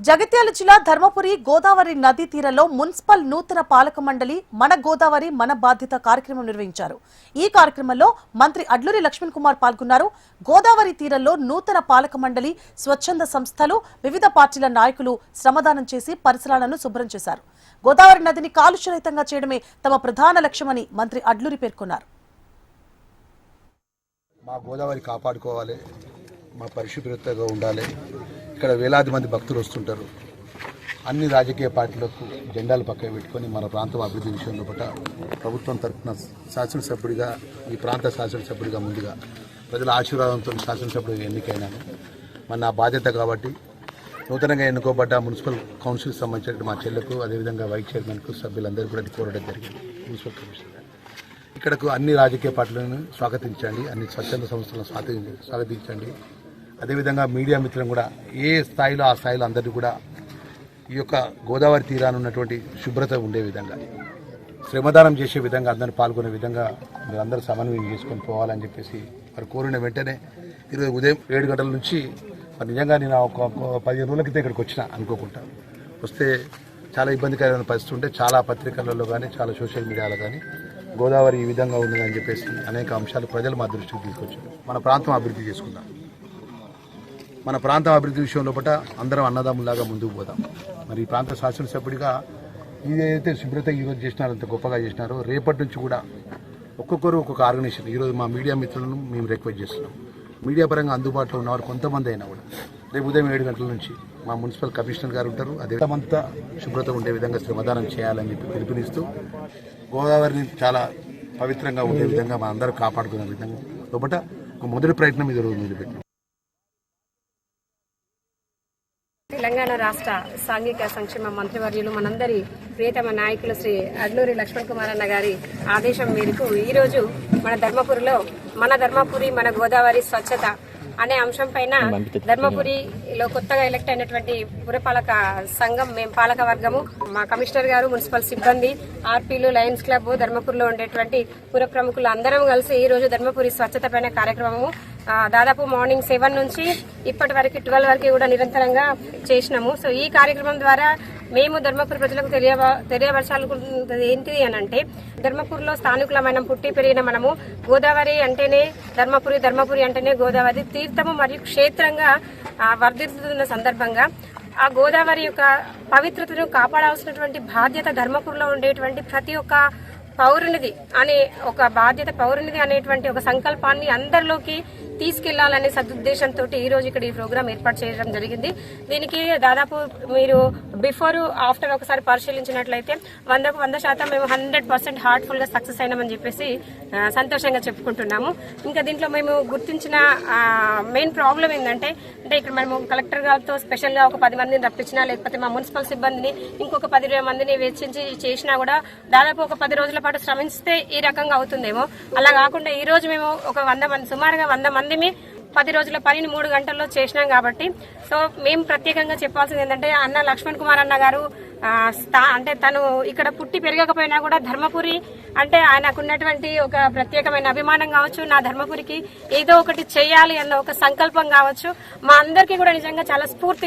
జగిత్యాల జిల్లా ధర్మపురి గోదావరి నదీ తీరంలో మున్సిపల్ నూతన పాలక మండలి మన గోదావరి మన బాధ్యత కార్యక్రమం నిర్వహించారు. ఈ కార్యక్రమంలో మంత్రి అడ్లూరి లక్ష్మణ్ కుమార్ పాల్గొన్నారు. గోదావరి తీరంలో నూతన పాలక మండలి, స్వచ్ఛంద సంస్థలు, వివిధ పార్టీల నాయకులు శ్రమదానం చేసి పరిసరాలను శుభ్రం చేశారు. గోదావరి నదిని కాలుష్యరహితంగా చేయడమే తమ ప్రధాన లక్ష్యమని మంత్రి అడ్లూరి పేర్కొన్నారు. మా గోదావరి కాపాడుకోవాలి, మా పరిశుభ్రతగా ఉండాలి. ఇక్కడ వేలాది మంది భక్తులు వస్తుంటారు. అన్ని రాజకీయ పార్టీలకు జెండాలు పక్కన పెట్టుకొని మన ప్రాంతం అభివృద్ధి విషయంలో పట్ల ప్రభుత్వం తరఫున శాసనసభ్యుడిగా, ఈ ప్రాంత శాసనసభ్యుడిగా ముందుగా ప్రజల ఆశీర్వాదంతో శాసనసభ్యుడిగా ఎన్నికైనాను. మరి నా బాధ్యత కాబట్టి నూతనంగా ఎన్నుకోబడ్డ మున్సిపల్ కౌన్సిల్కి సంబంధించిన మా చెల్లకు, అదేవిధంగా వైస్ చైర్మన్కు, సభ్యులందరూ కూడా కోరడం జరిగింది. మున్సిపల్ కమిషనర్ ఇక్కడకు అన్ని రాజకీయ పార్టీలను స్వాగతించండి, అన్ని స్వచ్ఛంద సంస్థలను స్వాగతించండి. అదేవిధంగా మీడియా మిత్రులను కూడా ఏ స్థాయిలో ఆ స్థాయిలో అందరినీ కూడా ఈ యొక్క గోదావరి తీరాన్ని ఉన్నటువంటి శుభ్రత ఉండే విధంగా, శ్రమదానం చేసే విధంగా, అందరిని పాల్గొనే విధంగా మీరందరూ సమన్వయం చేసుకొని పోవాలని చెప్పేసి మరి కోరిన వెంటనే ఈరోజు ఉదయం 7 గంటల నుంచి మరి నిజంగా నేను ఒక 15 రోజుల క్రితం ఇక్కడికి వచ్చిన అనుకోకుండా వస్తే చాలా ఇబ్బందికరమైన పరిస్థితి ఉంటే చాలా పత్రికలలో కానీ చాలా సోషల్ మీడియాలో కానీ గోదావరి ఈ విధంగా ఉన్నదని చెప్పేసి అనేక అంశాలు ప్రజలు మా దృష్టికి తీసుకొచ్చారు. మన ప్రాంతం అభివృద్ధి చేసుకుందాం, మన ప్రాంతం అభివృద్ధి విషయంలో పట్ల అందరం అన్నదమ్ములాగా ముందుకు పోదాం. మరి ఈ ప్రాంత శాసనసభ్యుడిగా ఏదైతే శుభ్రత ఈరోజు చేసినారో, అంత గొప్పగా చేసినారో, రేపటి నుంచి కూడా ఒక్కొక్కరు ఒక్కొక్క ఆర్గనైజేషన్, ఈరోజు మా మీడియా మిత్రులను మేము రిక్వెస్ట్ చేస్తున్నాం. మీడియా పరంగా అందుబాటులో ఉన్నవారు కొంతమంది అయినా కూడా రేపు ఉదయం 7 గంటల నుంచి మా మున్సిపల్ కమిషనర్ గారు ఉంటారు, అదేమంతా శుభ్రత ఉండే విధంగా శ్రమదానం చేయాలని చెప్పి పిలుపునిస్తూ గోదావరిని చాలా పవిత్రంగా ఉండే విధంగా మా అందరూ కాపాడుకునే విధంగా లోపల ఒక మొదటి ప్రయత్నం ఇది రోజు మొదలుపెట్టినాం. తెలంగాణ రాష్ట్ర సాంఘిక సంక్షేమ మంత్రివర్యులు, మనందరి ప్రియతమ నాయకులు శ్రీ అడ్లూరి లక్ష్మణ్ కుమార్ అన్న గారి ఆదేశం మేరకు ఈరోజు మన ధర్మపురి మన గోదావరి స్వచ్ఛత అనే అంశం పైన ధర్మపురిలో కొత్తగా ఎలక్ట్ అయినటువంటి పురపాలక సంఘం, మేము పాలక వర్గము, మా కమిషనర్ గారు, మున్సిపల్ సిబ్బంది, ఆర్పీలు, లయన్స్ క్లబ్, ధర్మపురిలో ఉండేటువంటి పుర ప్రముఖులు అందరం కలిసి ఈ రోజు ధర్మపురి స్వచ్ఛత పైన కార్యక్రమము దాదాపు మార్నింగ్ 7 నుంచి ఇప్పటి వరకు 12 వరకు కూడా నిరంతరంగా చేసినాము. సో ఈ కార్యక్రమం ద్వారా మేము ధర్మపురి ప్రజలకు తెలియపరచాలనుకుంటున్నది ఏంటిది అని అంటే, ధర్మపురిలో స్థానికులమైన పుట్టి పెరిగిన మనము గోదావరి అంటేనే ధర్మపురి అంటేనే గోదావరి తీర్థము మరియు క్షేత్రంగా వర్ధిల్లుతున్న సందర్భంగా ఆ గోదావరి యొక్క పవిత్రతను కాపాడాల్సినటువంటి బాధ్యత ధర్మపురిలో ఉండేటువంటి ప్రతి ఒక్క పౌరునిది అనే ఒక బాధ్యత, పౌరునిది అనేటువంటి ఒక సంకల్పాన్ని అందరిలోకి తీసుకెళ్లాలనే సదుద్దేశంతో ఈ రోజు ఇక్కడ ఈ ప్రోగ్రాం ఏర్పాటు చేయడం జరిగింది. దీనికి దాదాపు మీరు బిఫోర్ ఆఫ్టర్ ఒకసారి పరిశీలించినట్లయితే 100% మేము 100% హార్ట్ఫుల్ గా సక్సెస్ అయినామని చెప్పేసి సంతోషంగా చెప్పుకుంటున్నాము. ఇంకా దీంట్లో మేము గుర్తించిన మెయిన్ ప్రాబ్లం ఏంటంటే, ఇక్కడ మేము కలెక్టర్ గారితో స్పెషల్ గా ఒక 10 మందిని రప్పించినా, లేకపోతే మా మున్సిపల్ సిబ్బందిని ఇంకొక 10-20 మందిని వెచ్చించి చేసినా కూడా దాదాపు ఒక 10 రోజుల పాటు శ్రమిస్తే ఈ రకంగా అవుతుందేమో. అలా కాకుండా ఈ రోజు మేము ఒక 100 మంది, సుమారుగా 100 మందిని 10 రోజుల పనిని 3 గంటల్లో చేసినాం కాబట్టి, సో మేము ప్రత్యేకంగా చెప్పాల్సింది ఏంటంటే, అన్న లక్ష్మణ్ కుమార్ అన్న గారు అంటే తను ఇక్కడ పుట్టి పెరగకపోయినా కూడా ధర్మపురి అంటే ఆయనకున్నటువంటి ఒక ప్రత్యేకమైన అభిమానం కావచ్చు, నా ధర్మపురికి ఏదో ఒకటి చేయాలి అన్న ఒక సంకల్పం కావచ్చు, మా అందరికీ కూడా నిజంగా చాలా స్ఫూర్తి